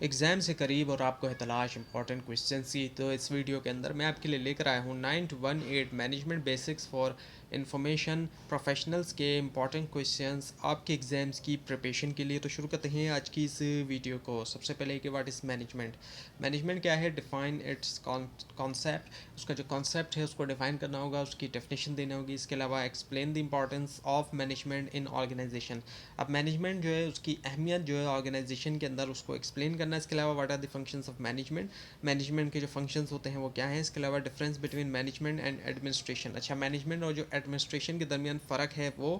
Exam से करीब और आपको है तलाश इंपॉर्टेंट क्वेश्चंस की। तो इस वीडियो के अंदर मैं आपके लिए लेकर आया हूँ 9 to 1 8 management basics for information professionals के इंपॉर्टेंट क्वेश्चंस आपके एग्ज़ाम्स की प्रिपरेशन के लिए। तो शुरू करते हैं आज की इस वीडियो को। सबसे पहले कि व्हाट इज़ मैनेजमेंट। मैनेजमेंट क्या है, डिफ़ाइन इट्स कॉन्सेप्ट। उसका जो कॉन्सेप्ट है उसको डिफ़ाइन करना होगा, उसकी डेफिनेशन देनी होगी। इसके अलावा explain the importance of management in organisation. अब मैनेजमेंट जो है उसकी अहमियत जो है ऑर्गेनाइजेशन के अंदर उसको एक्सप्लेन करना है। इसके अलावा what are the functions of management, management के जो फंक्शंस होते हैं वो क्या हैं। इसके अलावा difference between management and administration, अच्छा मैनेजमेंट और जो एडमिनिस्ट्रेशन के दरमियान फ़र्क है वो।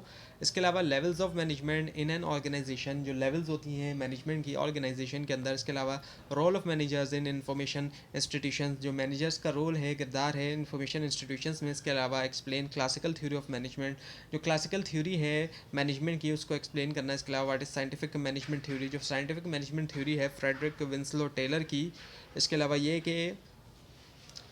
इसके अलावा levels of management in an organisation, जो लेवल्स होती हैं मैनेजमेंट की ऑर्गेनाइजेशन के अंदर। इसके अलावा role of managers in information institution, जो मैनेजर्स का रोल है, किरदार है इंफॉर्मेशन इंस्टीट्यूशंस में। इसके अलावा explain classical theory of management, जो क्लासिकल थ्योरी है मैनेजमेंट की उसको एक्सप्लेन करना है। इसके अलावा what is scientific management theory, जो साइंटिफिक मैनेजमेंट थ्योरी है फ्रेडरिक विंसलो टेलर की। इसके अलावा ये कि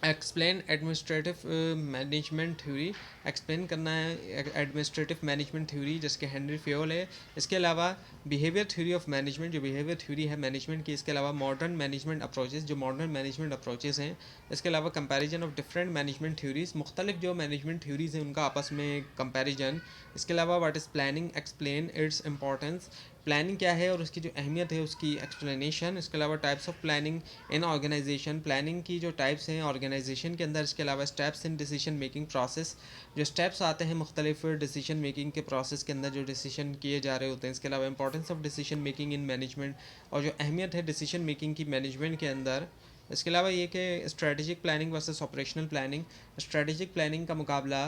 explain administrative management theory, explain करना है एडमिनिस्ट्रेटिव मैनेजमेंट थ्योरी जिसके हेनरी फ्योल है। इसके अलावा बिहेवियर थ्योरी ऑफ मैनेजमेंट, जो बिहेवियर थ्योरी है मैनेजमेंट की। इसके अलावा मॉडर्न मैनेजमेंट अप्रोचेस, जो मॉडर्न मैनेजमेंट अप्रोचेस हैं। इसके अलावा comparison of different management theories, मुख्तलिफ जो मैनेजमेंट थ्योरीज हैं उनका आपस में कंपैरिजन। इसके अलावा what is planning, explain its importance, planning क्या है और उसकी जो अहमियत है उसकी एक्सप्लेनेशन। इसके अलावा types of planning in organisation, planning की जो टाइप्स हैं ऑर्गेनाइजेशन के अंदर। इसके अलावा steps in decision making process, जो स्टेप्स आते हैं मुख्तलिफ डिसीजन मेकिंग के प्रोसेस के अंदर जो डिसीजन किए जा रहे होते हैं। इसके अलावा importance of decision making in management, और जो अहमियत है डिसीजन मेकिंग की मैनेजमेंट के अंदर। इसके अलावा ये कि strategic planning versus operational planning, strategic planning का मुकाबला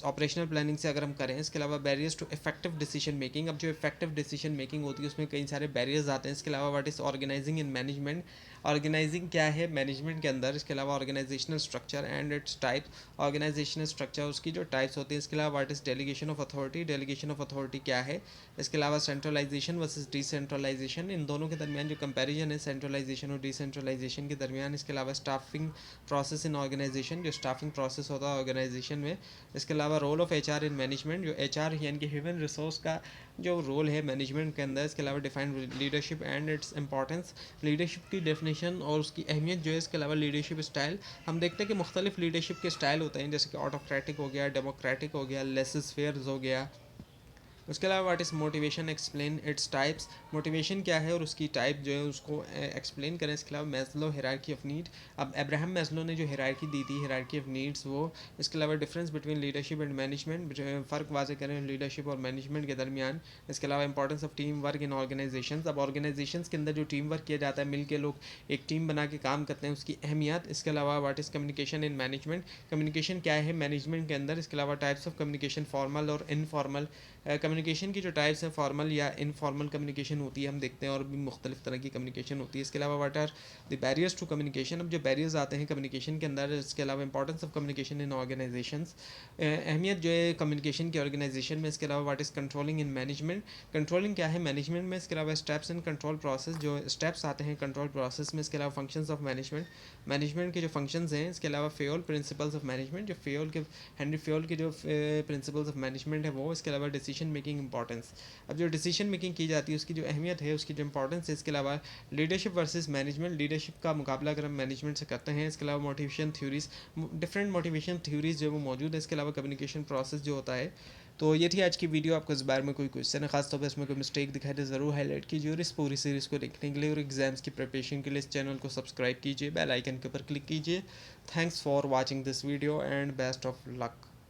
ऑपरेशनल प्लानिंग से अगर हम करें। इसके अलावा barriers to effective decision making, अब जो इफेक्टिव डिसीजन मेकिंग होती है उसमें कई सारे बैरियर्स आते हैं। इसके अलावा what is organising in management, organising क्या है मैनेजमेंट के अंदर। इसके अलावा organisational structure and its type, organisational structure उसकी जो टाइप्स होती हैं। इसके अलावा what is delegation of authority, delegation of authority क्या है। इसके अलावा सेंट्रलाइजेशन वर्सेस डिसेंट्रलाइजेशन, इन दोनों के दरमियान जो कंपैरिजन है सेंट्रलाइजेशन और डिसेंट्रलाइजेशन के दरमियान। इसके अलावा स्टाफिंग प्रोसेस इन ऑर्गेनाइजेशन, जो स्टाफिंग प्रोसेस होता है ऑर्गेनाइजेशन में। इसके अलावा role of HR in management, जो एचआर यानी कि ह्यूमन रिसोर्स का जो रोल है मैनेजमेंट के अंदर। इसके अलावा define leadership and its importance, leadership की डेफिनेशन और उसकी अहमियत जो है। इसके अलावा लीडरशिप स्टाइल, हम देखते हैं कि मुख्तलिफ लीडरशिप के स्टाइल होते हैं जैसे कि ऑटोक्रेटिक हो गया, डेमोक्रेटिक हो गया, लेसेस फेयर हो गया। उसके अलावा what is motivation, explain its types, motivation क्या है और उसकी टाइप जो है उसको एक्सप्लेन करें। इसके अलावा मैस्लो हायरार्की ऑफ नीड, अब अब्राहम मैस्लो ने जो हायरार्की दी थी हायरार्की ऑफ नीड्स वो। इसके अलावा difference between leadership and management, फ़र्क वाजे करें लीडरशिप और मैनेजमेंट के दरमियान। इसके अलावा importance of team work in organisation, अब ऑर्गेनाइजेशन के अंदर जो टीम वर्क किया जाता है मिल के लोग एक टीम बना के काम करते हैं उसकी अहमियत। इसके अलावा what is communication in management, communication क्या है मैनेजमेंट के अंदर। इसके अलावा टाइप्स ऑफ कम्युनिकेशन, फॉर्मल और इनफॉर्मल, कम्युनिकेशन की जो टाइप्स हैं फॉर्मल या इनफॉर्मल कम्युनिकेशन होती है हम देखते हैं, और भी मुख्तलिफ तरह की कम्युनिकेशन होती है। इसके अलावा what are the barriers to communication, अब जो बैरियर्स आते हैं कम्युनिकेशन के अंदर। इसके अलावा importance of communication in organisations, अहमियत जो है कम्युनिकेशन की ऑर्गेनाइजेशन में। इसके अलावा what is controlling in management, controlling क्या है मैनेजमेंट में। इसके अलावा स्टेप्स इन कंट्रोल प्रोसेस, जो स्टेप्स आते हैं कंट्रोल प्रोसेस में। इसके अलावा फंक्शंस ऑफ मैनेजमेंट, मैनेजमेंट के जो फंक्शंस हैं। इसके अलावा फ्योल प्रिंसिपल्स ऑफ मैनेजमेंट, जो फ्योल के हेनरी फ्योल के जो प्रिंसिपल्स ऑफ मैनेजमेंट है वो। इसके अलावा डिसीजन मेकिंग इंपॉर्टेंस, अब जो डिसीजन मेकिंग की जाती है उसकी जो अहमियत है उसकी जो इंपॉर्टेंस है। इसके अलावा लीडरशिप वर्सेस मैनेजमेंट, लीडरशिप का मुकाबला अगर हम मैनेजमेंट से करते हैं। इसके अलावा motivation theories, different motivation theories जो वो मौजूद है। इसके अलावा कम्युनिकेशन प्रोसेस जो होता है। तो ये थी आज की वीडियो। आपको इस बारे में कोई क्वेश्चन है खासतौर पर इसमें कोई मिस्टेक दिखाई दे ज़रूर हाईलाइट कीजिए, और इस पूरी सीरीज़ को देखने के लिए और एग्जाम्स की प्रिपरेशन के लिए इस चैनल को सब्सक्राइब कीजिए, बेल आइकन के ऊपर क्लिक कीजिए। Thanks for watching this video and best of luck.